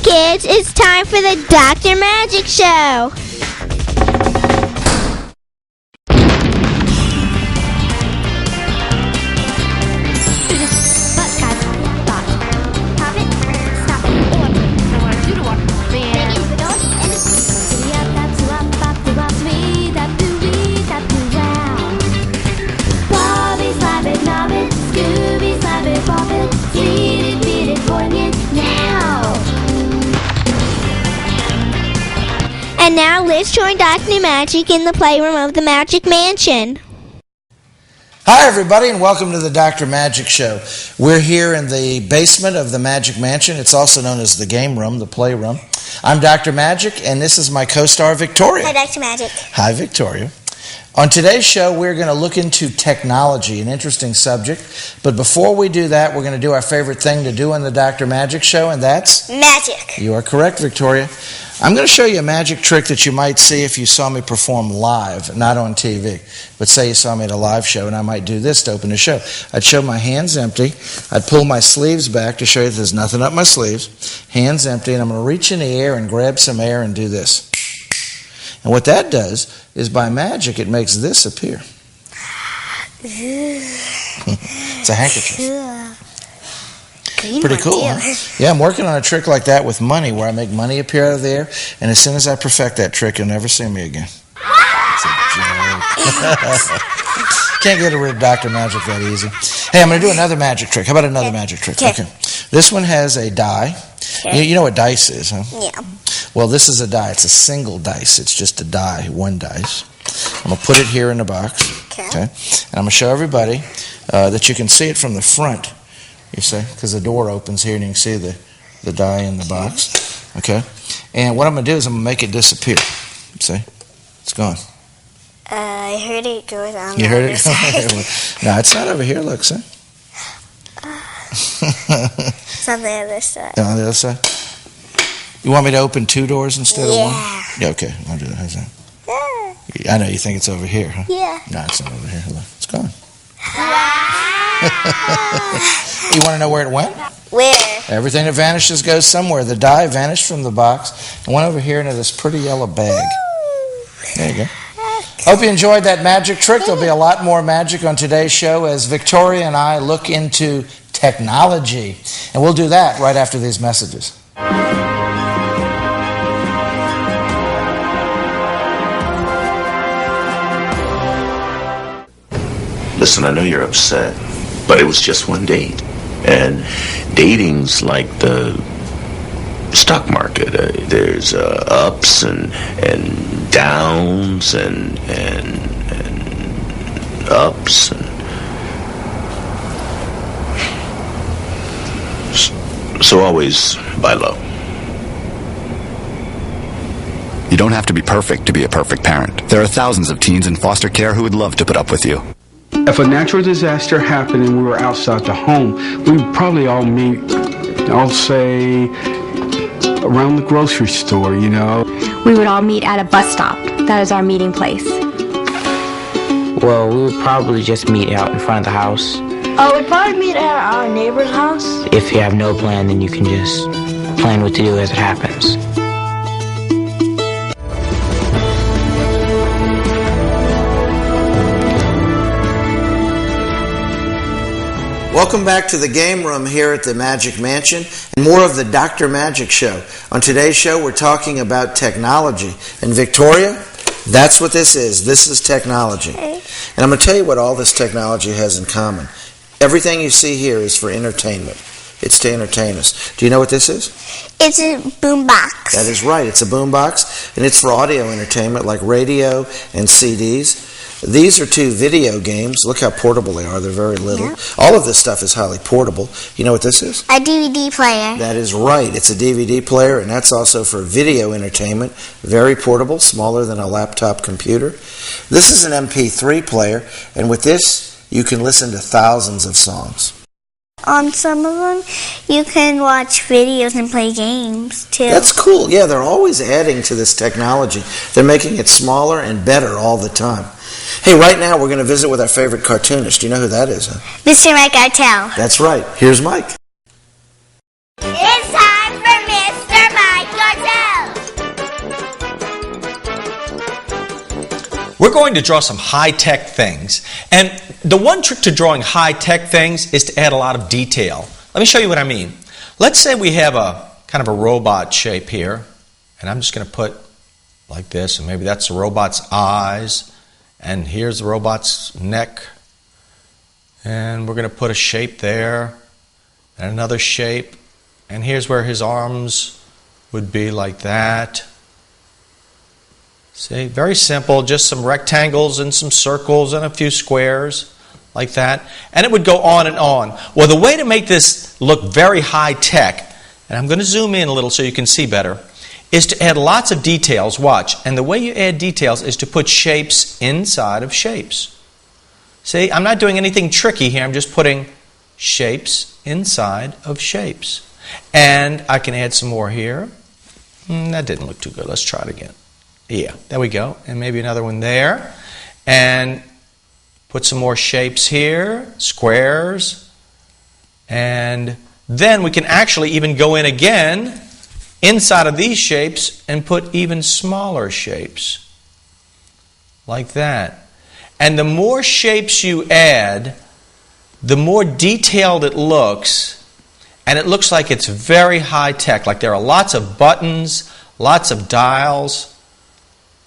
kids, it's time for the Dr. Magic Show. And now let's join Dr. Magic in the playroom of the Magic Mansion. Hi everybody and welcome to the Dr. Magic Show. We're here in the basement of the Magic Mansion. It's also known as the game room, the playroom. I'm Dr. Magic and this is my co-star Victoria. Hi Dr. Magic. Hi Victoria. On today's show we're going to look into technology, an interesting subject. But before we do that, we're going to do our favorite thing to do on the Dr. Magic Show, and that's? Magic. You are correct, Victoria. I'm going to show you a magic trick that you might see if you saw me perform live, not on TV. But say you saw me at a live show and I might do this to open the show. I'd show my hands empty. I'd pull my sleeves back to show you that there's nothing up my sleeves. Hands empty, and I'm going to reach in the air and grab some air and do this. And what that does is by magic it makes this appear. It's a handkerchief. Pretty cool, huh? Yeah, I'm working on a trick like that with money, where I make money appear out of the air, and as soon as I perfect that trick, you'll never see me again. It's a joke. Can't get rid of Dr. Magic that easy. Hey, I'm going to do another magic trick. How about another magic trick? Okay. This one has a die. You know what dice is, huh? Yeah. Well, this is a die. It's a single dice. It's just a die, one dice. I'm going to put it here in the box. Okay. And I'm going to show everybody that you can see it from the front. You see, because the door opens here and you can see the die in the box. Okay? And what I'm going to do is I'm going to make it disappear. See? It's gone. I heard it go on. You heard it? No, it's not over here. Look, see? It's on the other side. On the other side? You want me to open two doors instead of one? Yeah, okay. I'll do that. How's that? Yeah. I know you think it's over here, huh? Yeah. No, it's not over here. Look, it's gone. Wow. You want to know where it went? Where? Everything that vanishes goes somewhere. The die vanished from the box and went over here into this pretty yellow bag. There you go. Hope you enjoyed that magic trick. There'll be a lot more magic on today's show as Victoria and I look into technology. And we'll do that right after these messages. Listen, I know you're upset, but it was just one date. And dating's like the stock market. There's ups and downs and ups. So always buy low. You don't have to be perfect to be a perfect parent. There are thousands of teens in foster care who would love to put up with you. If a natural disaster happened and we were outside the home, we'd probably all meet, I'll say, around the grocery store, you know. We would all meet at a bus stop. That is our meeting place. Well, we would probably just meet out in front of the house. Oh, we'd probably meet at our neighbor's house. If you have no plan, then you can just plan what to do as it happens. Welcome back to the game room here at the Magic Mansion and more of the Dr. Magic Show. On today's show, we're talking about technology. And Victoria, that's what this is. This is technology. Okay. And I'm going to tell you what all this technology has in common. Everything you see here is for entertainment. It's to entertain us. Do you know what this is? It's a boombox. That is right. It's a boombox, and it's for audio entertainment like radio and CDs. These are two video games. Look how portable they are. They're very little. Yep. All of this stuff is highly portable. You know what this is? A DVD player. That is right. It's a DVD player, and that's also for video entertainment. Very portable, smaller than a laptop computer. This is an MP3 player, and with this, you can listen to thousands of songs. On some of them, you can watch videos and play games, too. That's cool. Yeah, they're always adding to this technology. They're making it smaller and better all the time. Hey, right now we're going to visit with our favorite cartoonist. Do you know who that is, huh? Mr. Mike Artell. That's right. Here's Mike. It's time for Mr. Mike. we're going to draw some high-tech things. And the one trick to drawing high-tech things is to add a lot of detail. Let me show you what I mean. Let's say we have a kind of a robot shape here, and I'm just going to put like this, and maybe that's the robot's eyes, and here's the robot's neck, and we're going to put a shape there, and another shape, and here's where his arms would be like that. See, very simple, just some rectangles and some circles and a few squares like that. And it would go on and on. Well, the way to make this look very high-tech, and I'm going to zoom in a little so you can see better, is to add lots of details. Watch. And the way you add details is to put shapes inside of shapes. See, I'm not doing anything tricky here. I'm just putting shapes inside of shapes. And I can add some more here. That didn't look too good. Let's try it again. Yeah, there we go. And maybe another one there. And put some more shapes here, squares. And then we can actually even go in again inside of these shapes and put even smaller shapes. Like that. And the more shapes you add, the more detailed it looks. And it looks like it's very high-tech. Like there are lots of buttons, lots of dials,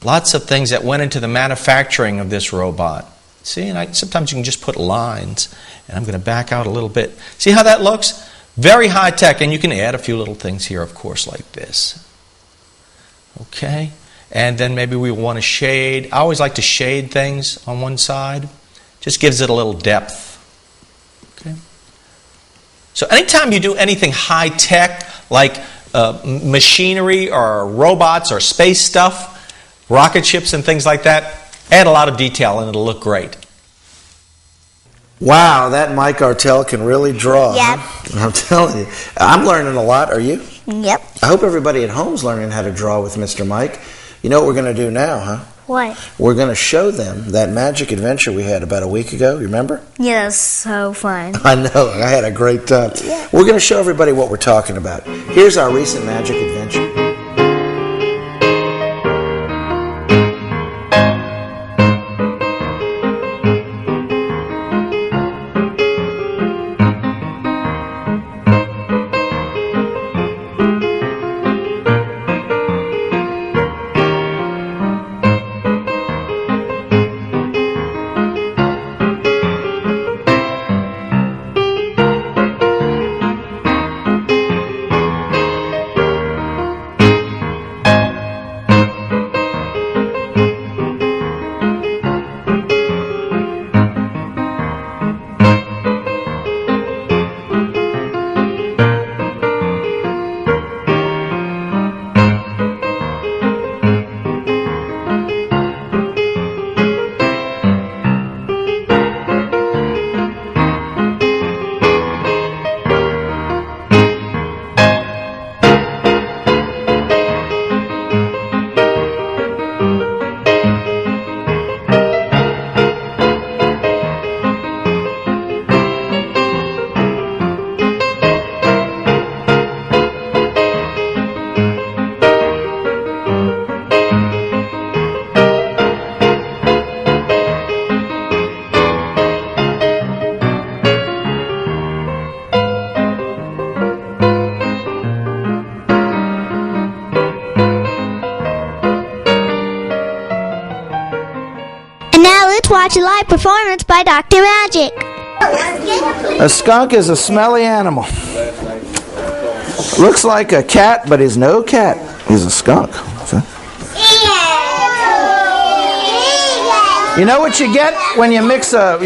lots of things that went into the manufacturing of this robot. See, and sometimes you can just put lines. And I'm going to back out a little bit. See how that looks? Very high-tech. And you can add a few little things here, of course, like this. Okay? And then maybe we want to shade. I always like to shade things on one side. Just gives it a little depth. Okay? So anytime you do anything high-tech, like machinery or robots or space stuff, rocket ships and things like that, add a lot of detail and it'll look great. Wow, that Mike Artell can really draw. Yep. Huh? I'm telling you. I'm learning a lot. Are you? Yep. I hope everybody at home's learning how to draw with Mr. Mike. You know what we're going to do now, huh? What? We're going to show them that magic adventure we had about a week ago. You remember? Yeah, that's so fun. I know. I had a great time. Yeah. We're going to show everybody what we're talking about. Here's our recent magic adventure. Watch a live performance by Dr. Magic. A skunk is a smelly animal. Looks like a cat, but he's no cat. He's a skunk. You know what you get when you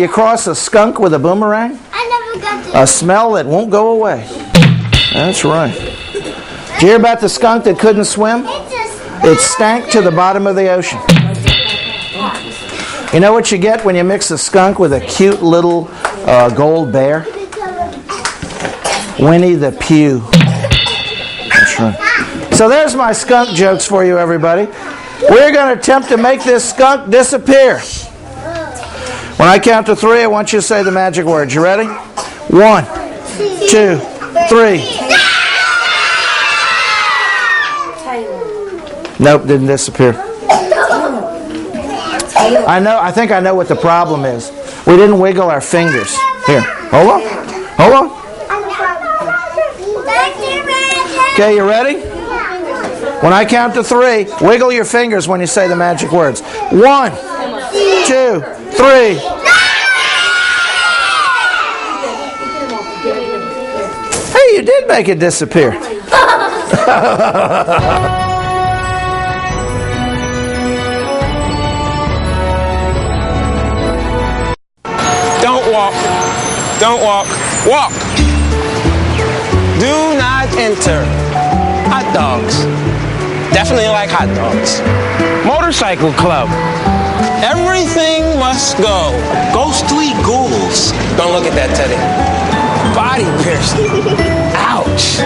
you cross a skunk with a boomerang? I never got to. A smell that won't go away. That's right. Did you hear about the skunk that couldn't swim? It stank to the bottom of the ocean. You know what you get when you mix a skunk with a cute little gold bear? Winnie the Pooh. That's right. So there's my skunk jokes for you, everybody. We're going to attempt to make this skunk disappear. When I count to 3, I want you to say the magic words. You ready? 1, 2, 3. Nope, didn't disappear. I think I know what the problem is. We didn't wiggle our fingers. Here, hold on. Hold on. Okay, you ready? When I count to 3, wiggle your fingers when you say the magic words. 1, 2, 3. Hey, you did make it disappear. Don't walk. Don't walk. Walk. Do not enter. Hot dogs. Definitely like hot dogs. Motorcycle club. Everything must go. Ghostly ghouls. Don't look at that, Teddy. Body piercing. Ouch.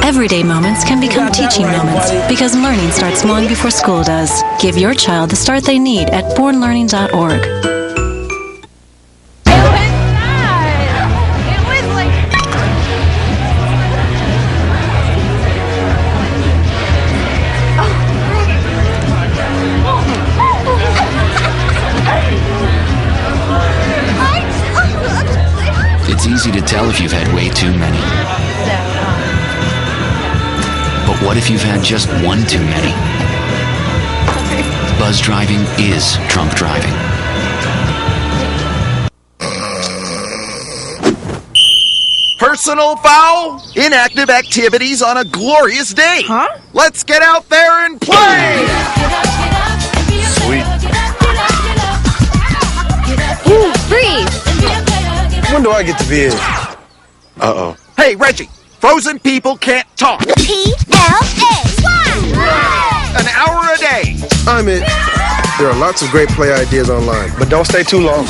Everyday moments can become teaching moments because learning starts long before school does. Give your child the start they need at bornlearning.org. It's easy to tell if you've had way too many. But what if you've had just one too many? Buzz driving is drunk driving. Personal foul? Inactive activities on a glorious day. Huh? Let's get out there and play! Sweet. Ooh, freeze! When do I get to be in? Uh-oh. Hey, Reggie, frozen people can't talk. PLA. An hour a day. I'm it. There are lots of great play ideas online, but don't stay too long.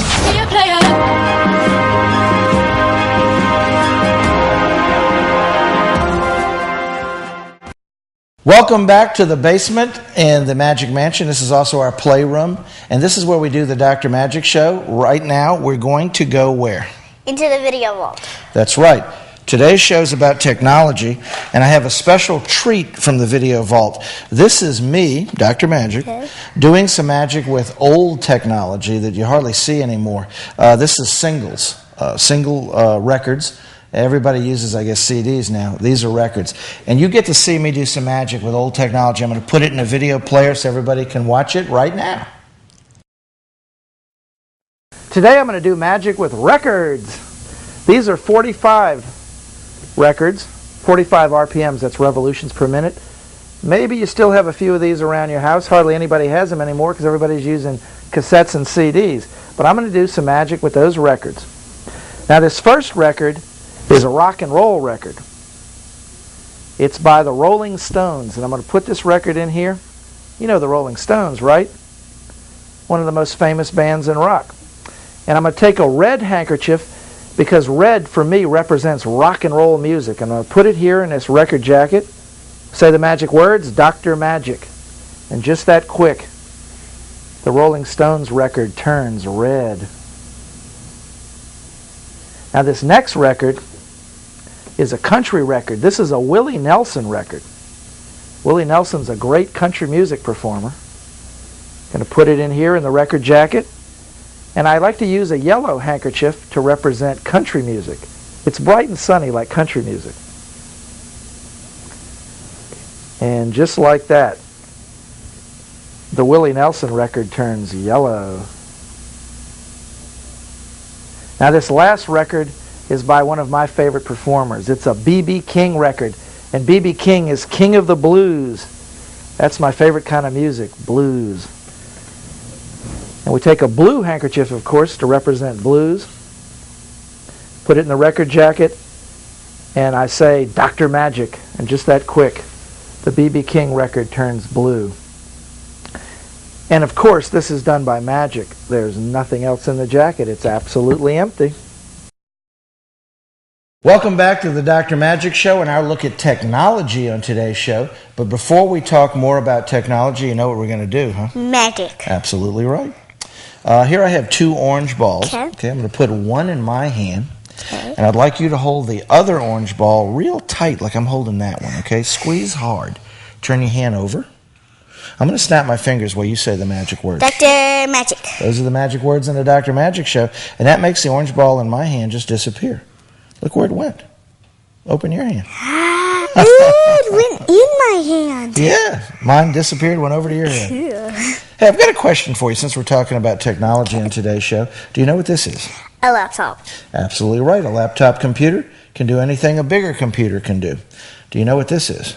Welcome back to the basement in the Magic Mansion. This is also our playroom, and this is where we do the Dr. Magic Show. Right now, we're going to go where? Into the video vault. That's right. Today's show is about technology, and I have a special treat from the video vault. This is me, Dr. Magic, doing some magic with old technology that you hardly see anymore. This is singles, single records. Everybody uses, I guess, CDs now. These are records. And you get to see me do some magic with old technology. I'm going to put it in a video player so everybody can watch it right now. Today I'm going to do magic with records. These are 45 records, 45 RPMs, that's revolutions per minute. Maybe you still have a few of these around your house. Hardly anybody has them anymore because everybody's using cassettes and CDs. But I'm going to do some magic with those records. Now this first record is a rock and roll record. It's by the Rolling Stones, and I'm going to put this record in here. You know the Rolling Stones, right? One of the most famous bands in rock. And I'm going to take a red handkerchief because red for me represents rock and roll music. I'm going to put it here in this record jacket. Say the magic words, Dr. Magic. And just that quick, the Rolling Stones record turns red. Now this next record is a country record. This is a Willie Nelson record. Willie Nelson's a great country music performer. Going to put it in here in the record jacket. And I like to use a yellow handkerchief to represent country music. It's bright and sunny like country music. And just like that, the Willie Nelson record turns yellow. Now this last record is by one of my favorite performers. It's a B.B. King record. And B.B. King is king of the blues. That's my favorite kind of music, blues. And we take a blue handkerchief, of course, to represent blues. Put it in the record jacket. And I say, Dr. Magic. And just that quick, the B.B. King record turns blue. And of course, this is done by magic. There's nothing else in the jacket. It's absolutely empty. Welcome back to the Dr. Magic Show and our look at technology on today's show. But before we talk more about technology, you know what we're going to do, huh? Magic. Absolutely right. Here I have 2 orange balls. Okay, I'm going to put one in my hand. Okay. And I'd like you to hold the other orange ball real tight like I'm holding that one, okay? Squeeze hard. Turn your hand over. I'm going to snap my fingers while you say the magic words. Dr. Magic. Those are the magic words in the Dr. Magic Show. And that makes the orange ball in my hand just disappear. Look where it went. Open your hand. It went in my hand. Yeah, mine disappeared, went over to your hand. Hey, I've got a question for you since we're talking about technology in today's show. Do you know what this is? A laptop. Absolutely right. A laptop computer can do anything a bigger computer can do. Do you know what this is?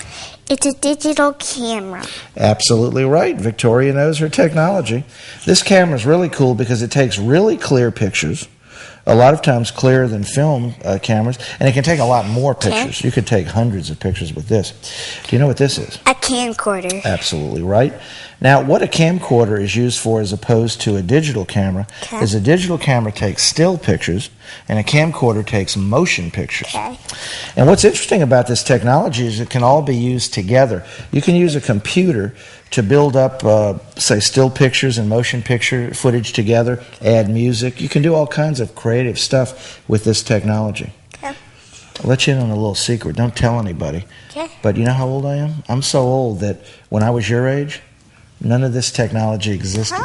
It's a digital camera. Absolutely right. Victoria knows her technology. This camera is really cool because it takes really clear pictures, a lot of times clearer than film cameras, and it can take a lot more pictures. You could take hundreds of pictures with this. Do you know what this is? A camcorder. Absolutely right. Now, what a camcorder is used for as opposed to a digital camera is a digital camera takes still pictures and a camcorder takes motion pictures. And what's interesting about this technology is it can all be used together. You can use a computer to build up, say, still pictures and motion picture footage together, add music. You can do all kinds of creative stuff with this technology. I'll let you in on a little secret. Don't tell anybody. But you know how old I am? I'm so old that when I was your age, none of this technology existed.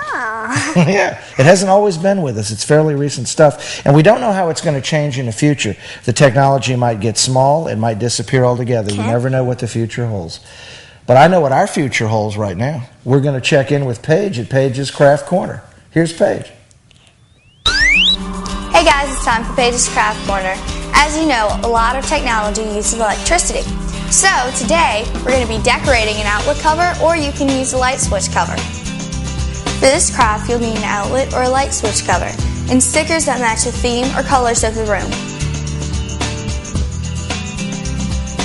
Yeah, it hasn't always been with us. It's fairly recent stuff. And we don't know how it's going to change in the future. The technology might get small. It might disappear altogether. You never know what the future holds. But I know what our future holds right now. We're going to check in with Paige at Paige's Craft Corner. Here's Paige. Hey guys, it's time for Paige's Craft Corner. As you know, a lot of technology uses electricity. So today, we're going to be decorating an outlet cover, or you can use a light switch cover. For this craft, you'll need an outlet or a light switch cover, and stickers that match the theme or colors of the room.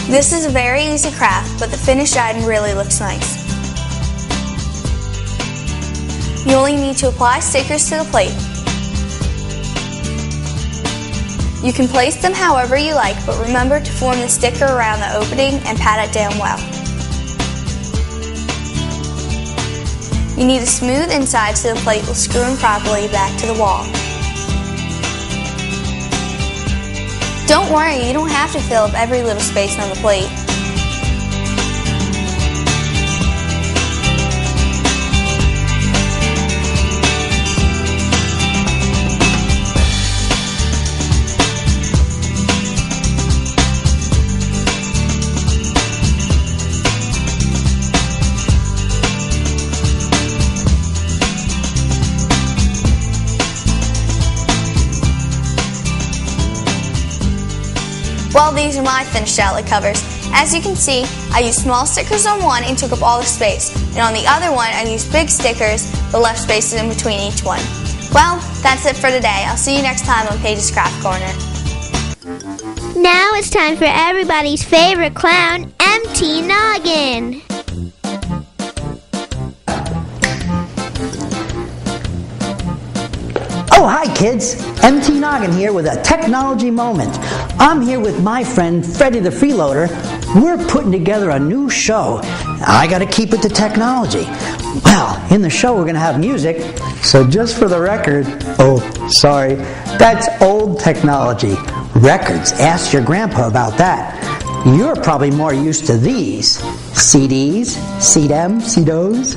This is a very easy craft, but the finished item really looks nice. You only need to apply stickers to the plate. You can place them however you like, but remember to form the sticker around the opening and pat it down well. You need a smooth inside so the plate will screw in properly back to the wall. Don't worry, you don't have to fill up every little space on the plate. Well, these are my finished outlet covers. As you can see, I used small stickers on one and took up all the space. And on the other one, I used big stickers, but left spaces in between each one. Well, that's it for today. I'll see you next time on Paige's Craft Corner. Now it's time for everybody's favorite clown, MT Noggin. Oh, hi kids! MT Noggin here with a technology moment. I'm here with my friend Freddie the Freeloader. We're putting together a new show. I gotta keep it to technology. Well, in the show we're gonna have music, so just for the record, oh, sorry, that's old technology. Records, ask your grandpa about that. You're probably more used to these. CDs, CDM, CDOs,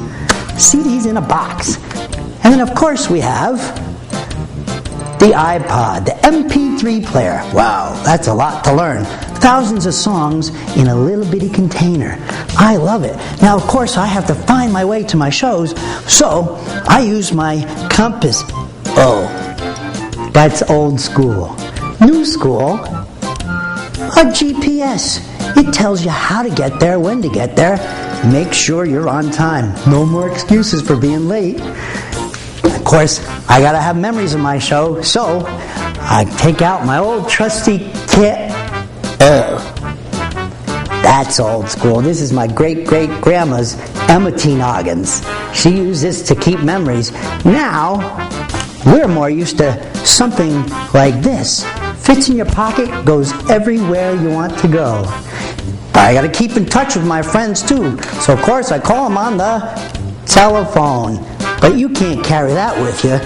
CDs in a box. And then of course we have the iPod, the MP3 player. Wow, that's a lot to learn. Thousands of songs in a little bitty container. I love it. Now, of course, I have to find my way to my shows, so I use my compass. Oh, that's old school. New school, a GPS. It tells you how to get there, when to get there. Make sure you're on time. No more excuses for being late. Of course, I gotta have memories of my show, so I take out my old trusty kit. Oh, that's old school. This is my great-great-grandma's MT Noggins. She used this to keep memories. Now, we're more used to something like this. Fits in your pocket, goes everywhere you want to go. But I gotta keep in touch with my friends too, so of course I call them on the telephone. But you can't carry that with you.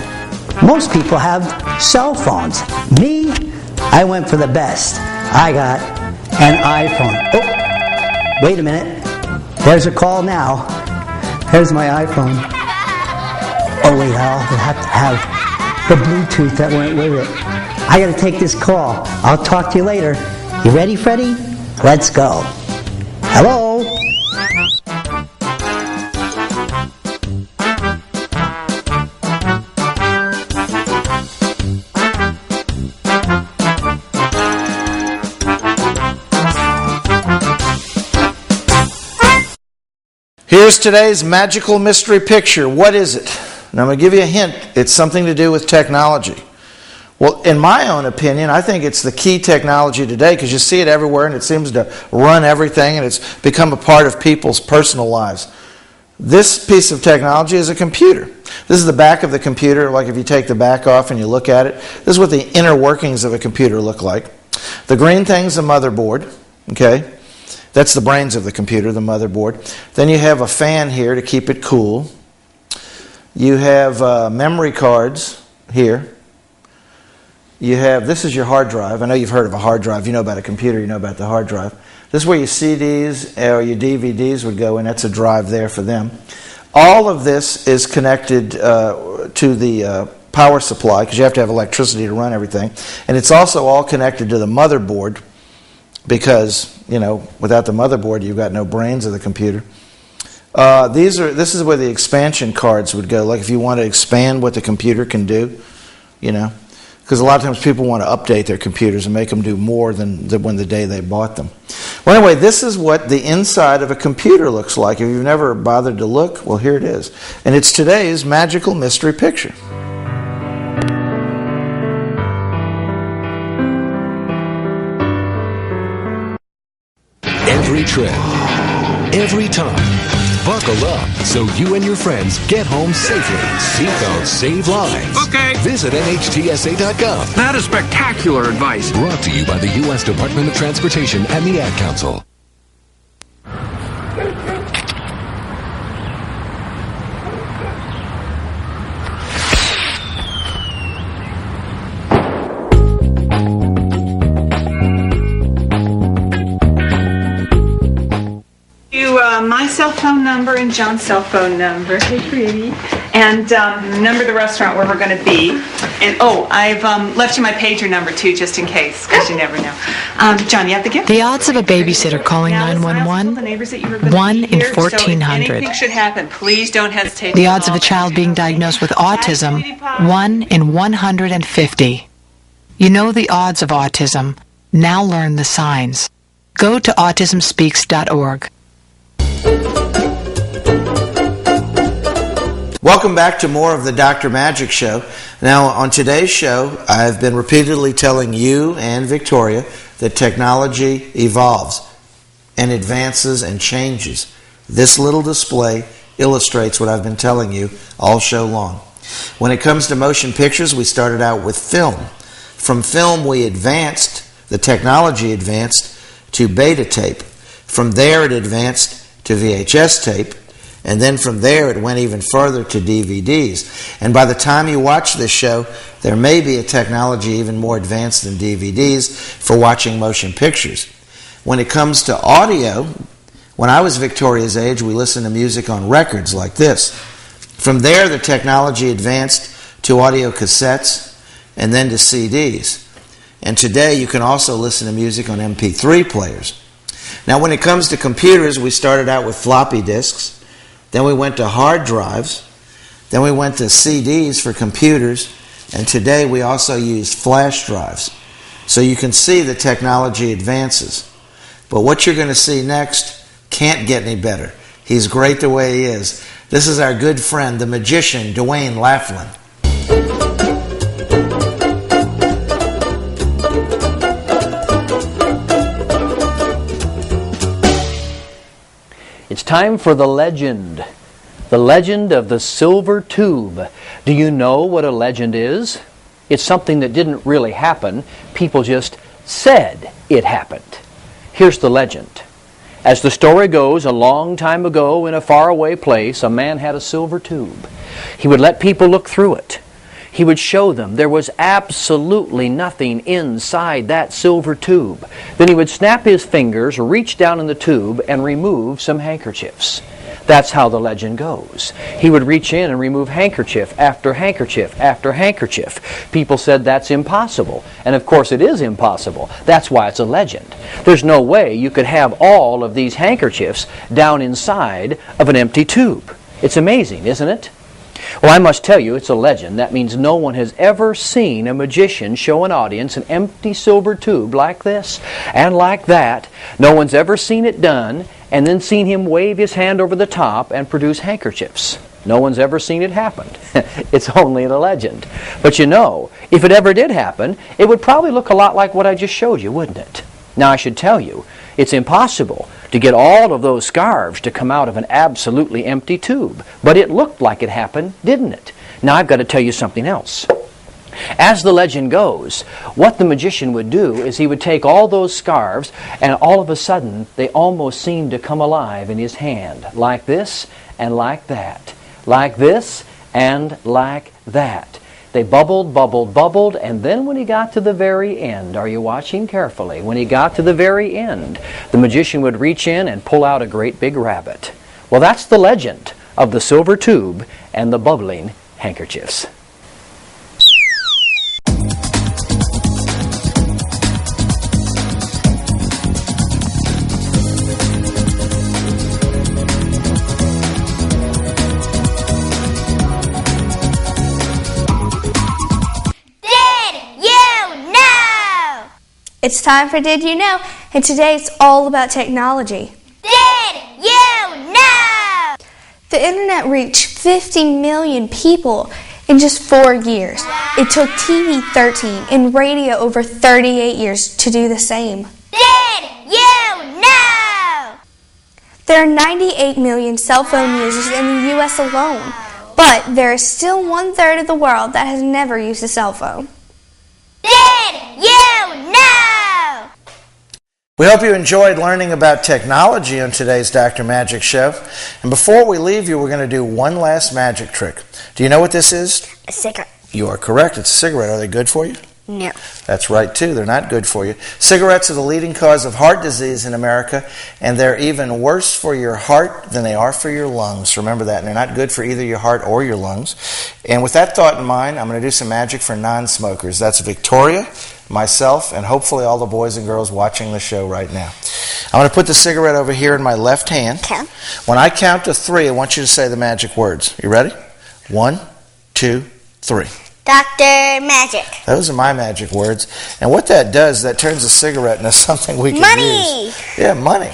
Most people have cell phones. Me, I went for the best. I got an iPhone. Oh, wait a minute. There's a call now. There's my iPhone. Oh wait, I'll have to have the Bluetooth that went with it. I gotta take this call. I'll talk to you later. You ready, Freddie? Let's go. Hello? Here's today's magical mystery picture. What is it? Now I'm going to give you a hint. It's something to do with technology. Well, in my own opinion, I think it's the key technology today because you see it everywhere and it seems to run everything and it's become a part of people's personal lives. This piece of technology is a computer. This is the back of the computer, like if you take the back off and you look at it. This is what the inner workings of a computer look like. The green thing's the motherboard, okay? That's the brains of the computer, the motherboard. Then you have a fan here to keep it cool. You have memory cards here. You have, this is your hard drive. I know you've heard of a hard drive. You know about a computer, you know about the hard drive. This is where your CDs or your DVDs would go in. That's a drive there for them. All of this is connected to the power supply because you have to have electricity to run everything. And it's also all connected to the motherboard because, you know, without the motherboard, you've got no brains of the computer. This is where the expansion cards would go. Like if you want to expand what the computer can do, you know. Because a lot of times people want to update their computers and make them do more than when the day they bought them. Well, anyway, this is what the inside of a computer looks like. If you've never bothered to look, well, here it is. And it's today's magical mystery picture. Every trip, every time. Buckle up so you and your friends get home safely. Seatbelts save lives. Okay. Visit NHTSA.gov. That is spectacular advice. Brought to you by the U.S. Department of Transportation and the Ad Council. My cell phone number and John's cell phone number. Hey, pretty. And the number of the restaurant where we're going to be. And I've left you my pager number too, just in case, because you never know. John, you have the gift? The odds of a babysitter calling 911, 1 in 1,400. So if anything should happen, please don't hesitate. The odds of a child being diagnosed with autism, 1 in 150. You know the odds of autism. Now learn the signs. Go to autismspeaks.org. Welcome back to more of the Dr. Magic Show. Now, on today's show, I've been repeatedly telling you and Victoria that technology evolves and advances and changes. This little display illustrates what I've been telling you all show long. When it comes to motion pictures, we started out with film. From film, we advanced, the technology advanced to beta tape. From there, it advanced to VHS tape, and then from there it went even further to DVDs. And by the time you watch this show, there may be a technology even more advanced than DVDs for watching motion pictures. When it comes to audio, when I was Victoria's age, we listened to music on records like this. From there, the technology advanced to audio cassettes and then to CDs. And today, you can also listen to music on MP3 players. Now, when it comes to computers, we started out with floppy disks. Then we went to hard drives. Then we went to CDs for computers. And today, we also use flash drives. So you can see the technology advances. But what you're going to see next can't get any better. He's great the way he is. This is our good friend, the magician, Dwayne Laughlin. It's time for the legend of the silver tube. Do you know what a legend is? It's something that didn't really happen. People just said it happened. Here's the legend. As the story goes, a long time ago in a faraway place, a man had a silver tube. He would let people look through it. He would show them there was absolutely nothing inside that silver tube. Then he would snap his fingers, reach down in the tube, and remove some handkerchiefs. That's how the legend goes. He would reach in and remove handkerchief after handkerchief after handkerchief. People said that's impossible. And of course it is impossible. That's why it's a legend. There's no way you could have all of these handkerchiefs down inside of an empty tube. It's amazing, isn't it? Well, I must tell you, it's a legend. That means no one has ever seen a magician show an audience an empty silver tube like this and like that. No one's ever seen it done and then seen him wave his hand over the top and produce handkerchiefs. No one's ever seen it happen. It's only a legend. But you know, if it ever did happen, it would probably look a lot like what I just showed you, wouldn't it? Now, I should tell you, it's impossible to get all of those scarves to come out of an absolutely empty tube. But it looked like it happened, didn't it? Now I've got to tell you something else. As the legend goes, what the magician would do is he would take all those scarves and all of a sudden they almost seemed to come alive in his hand. Like this and like that. Like this and like that. They bubbled, bubbled, bubbled, and then when he got to the very end, are you watching carefully? When he got to the very end, the magician would reach in and pull out a great big rabbit. Well, that's the legend of the silver tube and the bubbling handkerchiefs. It's time for Did You Know? And today it's all about technology. Did you know? The internet reached 50 million people in just 4 years. It took TV 13 and radio over 38 years to do the same. Did you know? There are 98 million cell phone users in the U.S. alone, but there is still 1/3 of the world that has never used a cell phone. Did you know? We hope you enjoyed learning about technology on today's Dr. Magic Show. And before we leave you, we're going to do one last magic trick. Do you know what this is? A cigarette. You are correct. It's a cigarette. Are they good for you? No. That's right, too. They're not good for you. Cigarettes are the leading cause of heart disease in America, and they're even worse for your heart than they are for your lungs. Remember that. And they're not good for either your heart or your lungs. And with that thought in mind, I'm going to do some magic for non-smokers. That's Victoria, myself, and hopefully all the boys and girls watching the show right now. I'm going to put the cigarette over here in my left hand. Okay. When I count to 3, I want you to say the magic words. You ready? 1, 2, 3. Dr. Magic. Those are my magic words. And what that does, that turns a cigarette into something we can money. use. Yeah, money.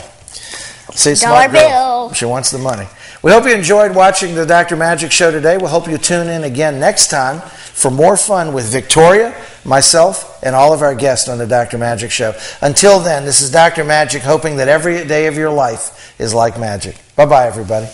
See, dollar smart girl. She wants the money. We hope you enjoyed watching the Dr. Magic Show today. We'll hope you tune in again next time for more fun with Victoria, myself, and all of our guests on the Dr. Magic Show. Until then, this is Dr. Magic, hoping that every day of your life is like magic. Bye-bye, everybody.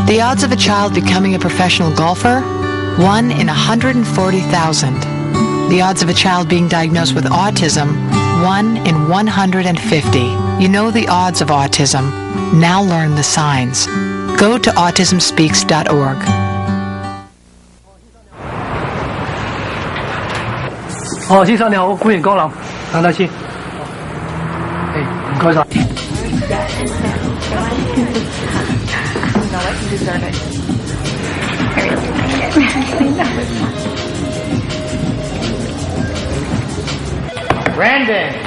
The odds of a child becoming a professional golfer? 1 in 140,000. The odds of a child being diagnosed with autism? 1 in 150. You know the odds of autism. Now learn the signs. Go to autismspeaks.org. Oh, 先生你好，歡迎光臨，等等先。唔該晒。Brandon.